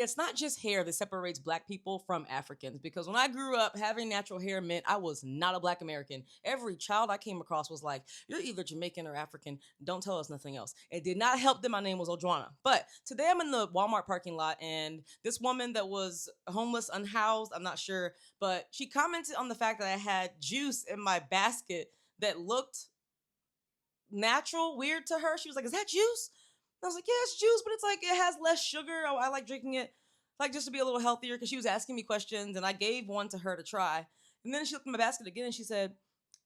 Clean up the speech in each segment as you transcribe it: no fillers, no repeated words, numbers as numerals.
It's not just hair that separates black people from Africans because when I grew up, having natural hair meant I was not a black American. Every child I came across was like, "You're either Jamaican or African. Don't tell us nothing else." It did not help that my name was Odwana. But today I'm in the Walmart parking lot and this woman that was homeless, unhoused, I'm not sure, but she commented on the fact that I had juice in my basket that looked natural, weird to her. She was like, "Is that juice?" I was like, "Yeah, it's juice, but it's like it has less sugar. I like drinking it, like just to be a little healthier." Because she was asking me questions, and I gave one to her to try. And then she looked in my basket again, and she said,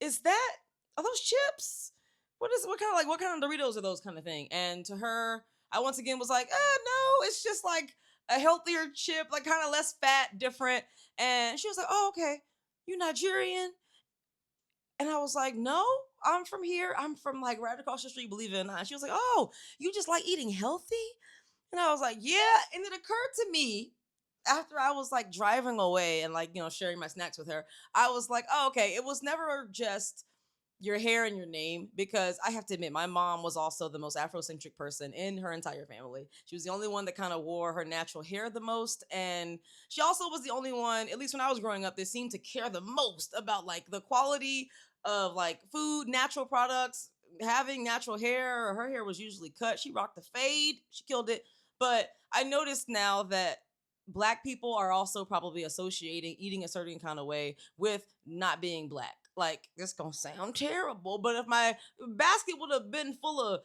"Is that are those chips? What kind of Doritos are those kind of thing?" And to her, I once again was like, no, it's just like a healthier chip, like kind of less fat, different." And she was like, "Oh, okay, you Nigerian?" And I was like, "No, I'm from here. I'm from like right across the street, believe it or not." She was like, "Oh, you just like eating healthy?" And I was like, "Yeah." And it occurred to me after I was like driving away and like, sharing my snacks with her, I was like, "Oh, okay. It was never just your hair and your name," because I have to admit, my mom was also the most Afrocentric person in her entire family. She was the only one that kind of wore her natural hair the most. And she also was the only one, at least when I was growing up, that seemed to care the most about like the quality of like food, natural products, having natural hair. Her hair was usually cut. She rocked the fade. She killed it. But I noticed now that black people are also probably associating eating a certain kind of way with not being black. Like, this gonna sound terrible, but if my basket would have been full of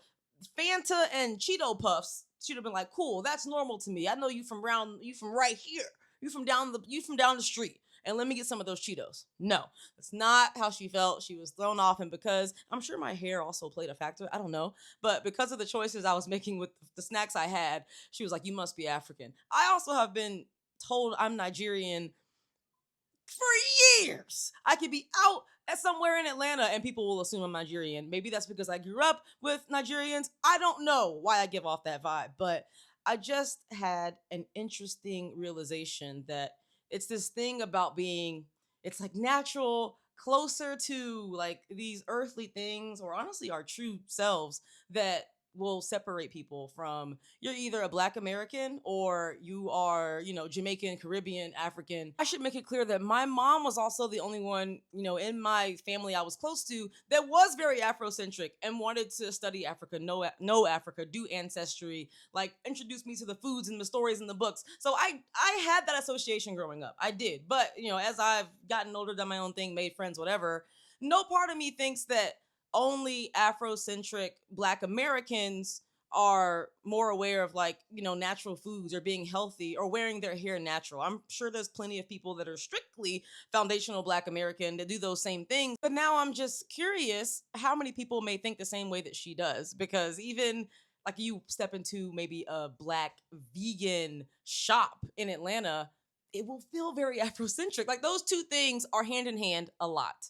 Fanta and Cheeto puffs, she'd have been like, "Cool, that's normal to me. I know you from right here. You from down the street. And let me get some of those Cheetos." No, that's not how she felt. She was thrown off, and because I'm sure my hair also played a factor. I don't know, but because of the choices I was making with the snacks I had, she was like, "You must be African." I also have been told I'm Nigerian for years. I could be out at somewhere in Atlanta and people will assume I'm Nigerian. Maybe that's because I grew up with Nigerians. I don't know why I give off that vibe, but I just had an interesting realization that it's this thing about being, it's like natural, closer to like these earthly things, or honestly our true selves, that will separate people from, you're either a black American or you are, Jamaican, Caribbean, African. I should make it clear that my mom was also the only one, in my family I was close to that was very Afrocentric and wanted to study Africa, know Africa, do ancestry, like introduce me to the foods and the stories and the books. So I had that association growing up. I did. But, as I've gotten older, done my own thing, made friends, whatever, no part of me thinks that only Afrocentric Black Americans are more aware of like, natural foods or being healthy or wearing their hair natural. I'm sure there's plenty of people that are strictly foundational Black American that do those same things. But now I'm just curious how many people may think the same way that she does, because even like you step into maybe a Black vegan shop in Atlanta, it will feel very Afrocentric. Like those two things are hand in hand a lot.